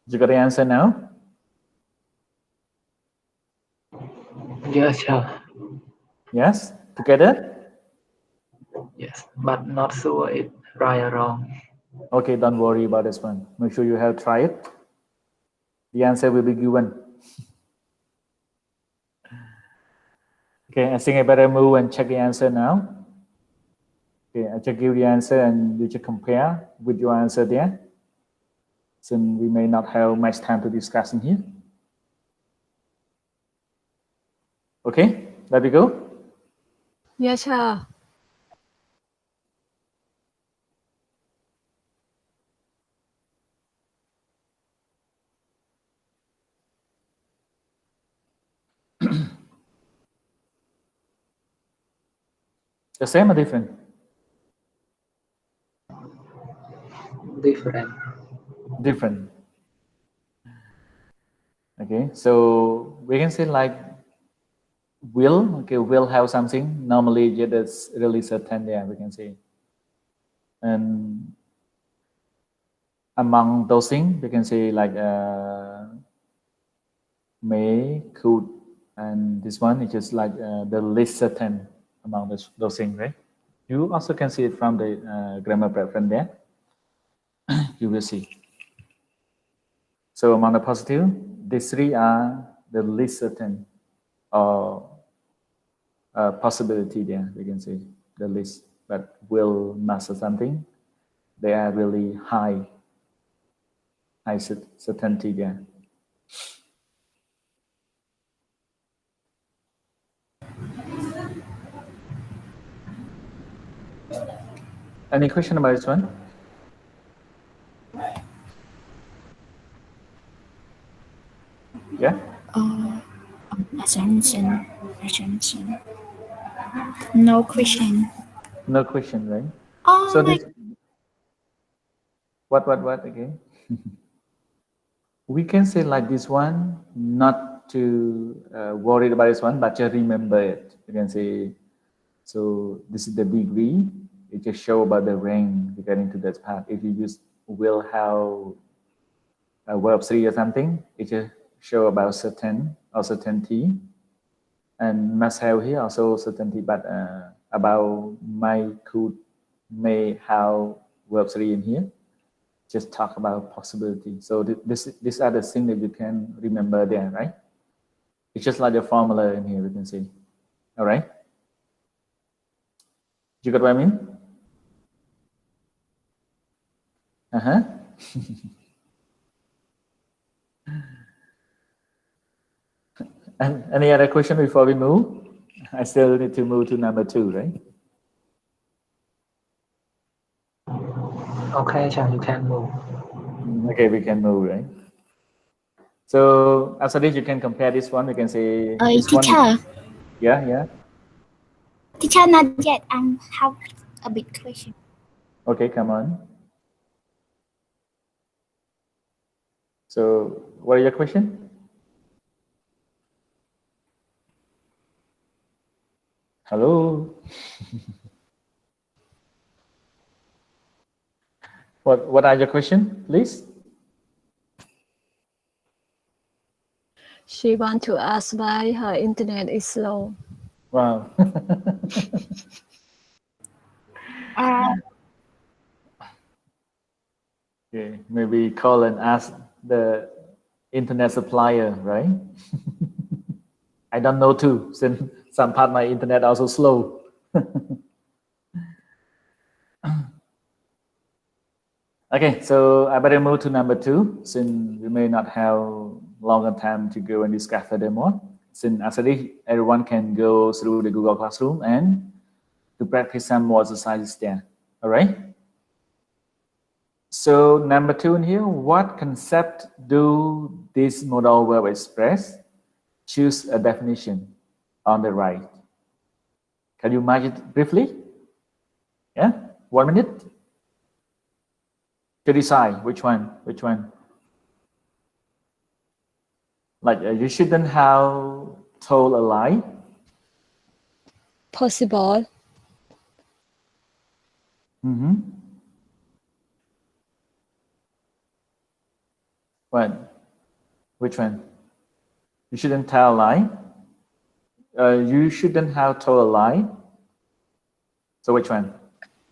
You got the answer now? Yes, sir. Yes? Together? Yes, but not sure it Right or wrong? Okay, don't worry about this one. Make sure you have tried it. The answer will be given. Okay, I think I better move and check the answer now. Okay, I just give the answer and you just compare with your answer there. Since we may not have much time to discuss in here. Okay, let me go. Yes, sir. The same or different? Different. Different. Okay, so we can say like will. Okay, will have something. Normally, yeah, that's really certain there. We can say, and among those things, we can say like may, could, and this one is just like the least certain among those things, right? You also can see it from the grammar preference there. You will see. So among the positive, these three are the least certain or possibility there. We can say the least, but will master something. They are really high certainty there. Any question about this one? Yeah? Assumption. No question. No question, right? Oh So my. this, what again? We can say like this one, not to worry about this one, but just remember it. You can say, so this is the degree. It just show about the rank regarding to that part. If you use will have a verb 3 or something, it just show about certain or certainty. And must have here also certainty, but about might, could, may, have verb 3 in here. Just talk about possibility. So these are the things that you can remember there, right? It's just like the formula in here, we can see. All right? You got what I mean? Uh-huh. And any other question before we move? I still need to move to number 2, right? Okay, Chan, you can move. Okay, we can move, right? So after this, you can compare this one. We can say this teacher. one. Yeah. Teacher, not yet. I have a big question. Okay, come on. So what are your question? Hello. What are your question, please? She want to ask why her internet is slow. Wow. Okay, maybe call and ask the internet supplier, right? I don't know too, since some part my internet also slow. Okay, so I better move to number 2, since we may not have longer time to go and discuss furthermore. Since after this, everyone can go through the Google Classroom and to practice some more exercises there. All right? So number 2 in here, what concept do this modal verb express? Choose a definition on the right. Can you imagine it briefly? Yeah, 1 minute to decide which one. Like you shouldn't have told a lie. Possible. What? Which one? You shouldn't tell a lie. You shouldn't have told a lie. So which one?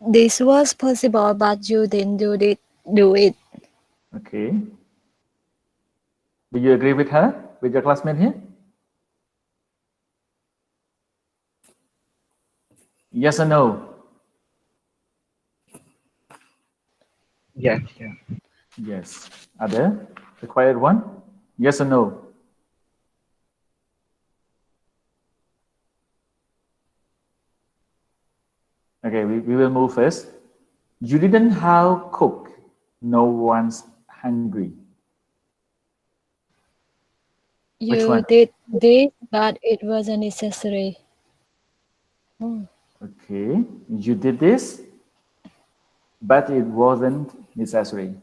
This was possible, but you didn't do it. Okay. Do you agree with her, with your classmate here? Yes or no? Yes, yeah. Yes. Other? The quiet one? Yes or no? Okay, we will move first. You didn't have cook. No one's hungry. Which You one? did this, but it wasn't necessary. Okay. You did this, but it wasn't necessary.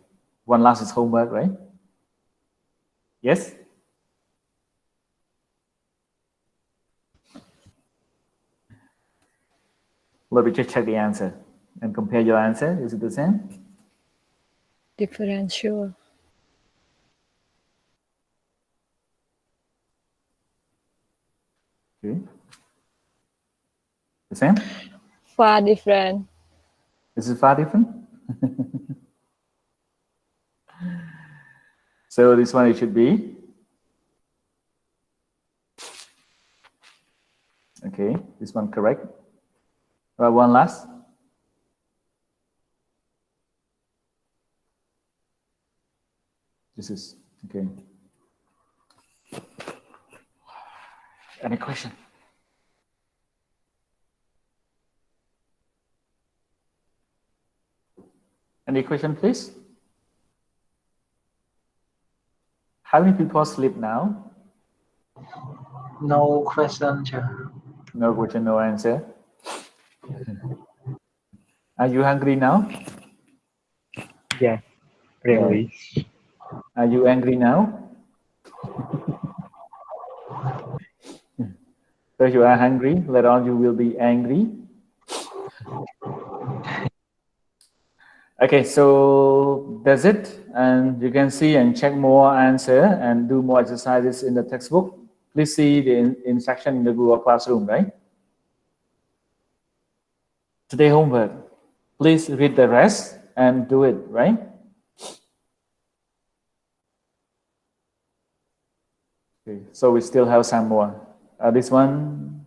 One last is homework, right? Yes? Let me just check the answer and compare your answer. Is it the same? Differential. Okay. The same? Far different. Is it far different? So this one it should be. Okay, this one correct. One last. This is okay. Any question? Any question, please? How many people sleep now? No question, sir. No question, no answer. Are you hungry now? Yeah, really. Are you angry now? So you are hungry, later on you will be angry. Okay, so that's it. And you can see and check more answer and do more exercises in the textbook. Please see the instruction in the Google Classroom, right? Today homework. Please read the rest and do it, right? Okay, so we still have some more. This one,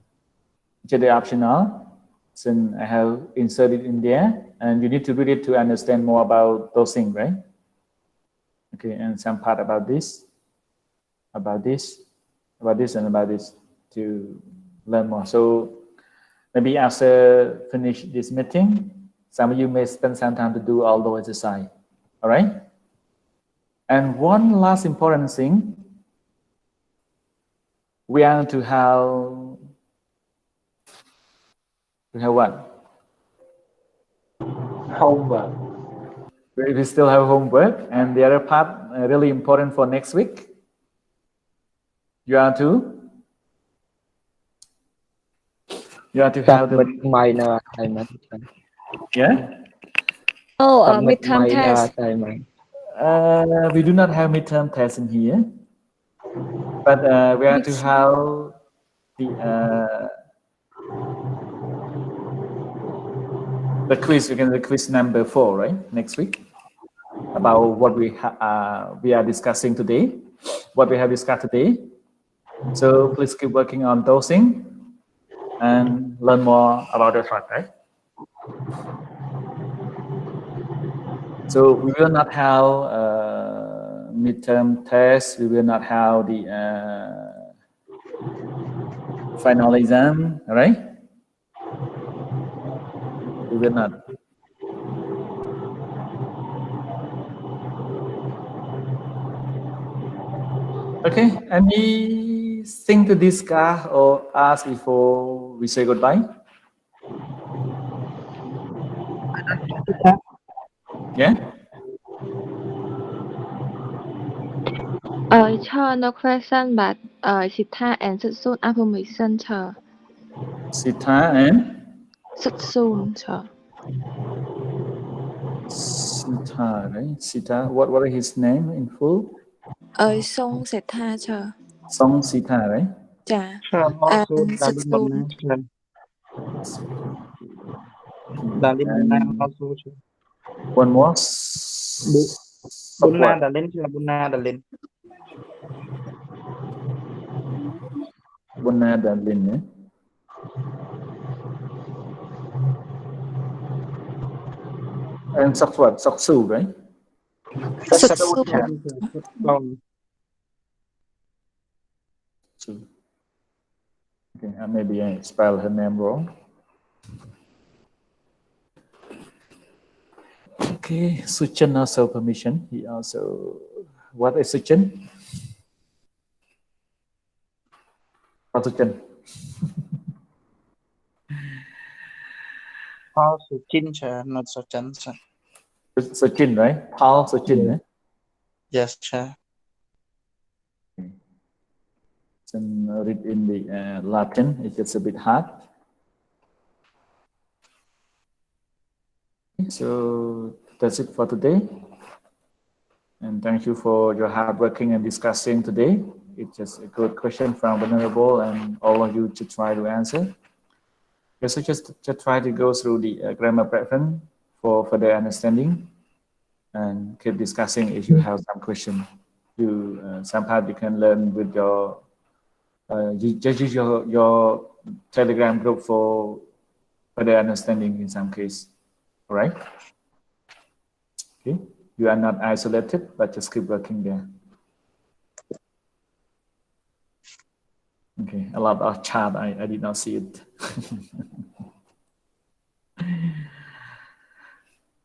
just the optional. Since I have inserted in there, and you need to read it to understand more about those things, right? Okay, and some part about this, about this, about this, and about this to learn more. So maybe after finish this meeting, some of you may spend some time to do all those exercise. All right. And one last important thing, we are to have what? Homework. We still have homework, and the other part really important for next week. You are to have the minor assignment. yeah. Oh, Submit midterm minor test. assignment. We do not have midterm test in here, but we are to have the quiz. We can the quiz number 4, right? Next week about what we are discussing today, what we have discussed today. So please keep working on those things and learn more about the track, right? So we will not have midterm tests. We will not have the final exam, right? We will not. Okay, anything to discuss or ask before we say goodbye? Yeah? Sure, no question, but Sita answered soon affirmation, sir. Sita and? Soon, sir. Sita, right? Sita, what is his name in full? Song Sita, sir. Song Sita, right? Yeah. Sure, And soon. Darlene And Buna also. one more. Buna Support. Darlene Buna Darlene. Buna Darlene. Eh? And Sokwat, Soksu, right? Suksu. So, okay, maybe I spelled her name wrong. Okay, Suchan also permission. He also, what is Suchan? What Suchan? Paul Suchin, sir, not Suchan, sir. Suchin, right? Paul Suchin, Yes. eh? Yes, sir. Okay. So read in the Latin, it gets a bit hard. Okay, so that's it for today. And thank you for your hard working and discussing today. It's just a good question from Venerable and all of you to try to answer. Okay, so just try to go through the grammar pattern for further understanding and keep discussing if you have some question. You somehow you can learn with your you just use your Telegram group for further understanding in some case. All right. Okay. You are not isolated, but just keep working there. Okay. A lot of chat. I did not see it.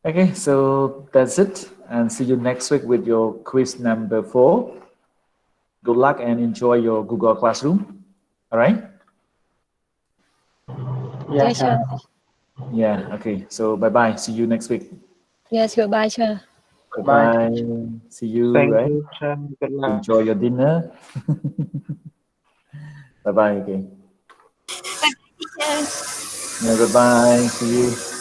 Okay. So that's it. And see you next week with your quiz number 4. Good luck and enjoy your Google Classroom. All right. Yes, sir. Yeah. Okay. So bye-bye. See you next week. Yes, goodbye, sir. Bye. See you. Thank Right. you, sir. Good luck. Enjoy your dinner. Bye-bye again. Teacher. Yeah, goodbye. See you.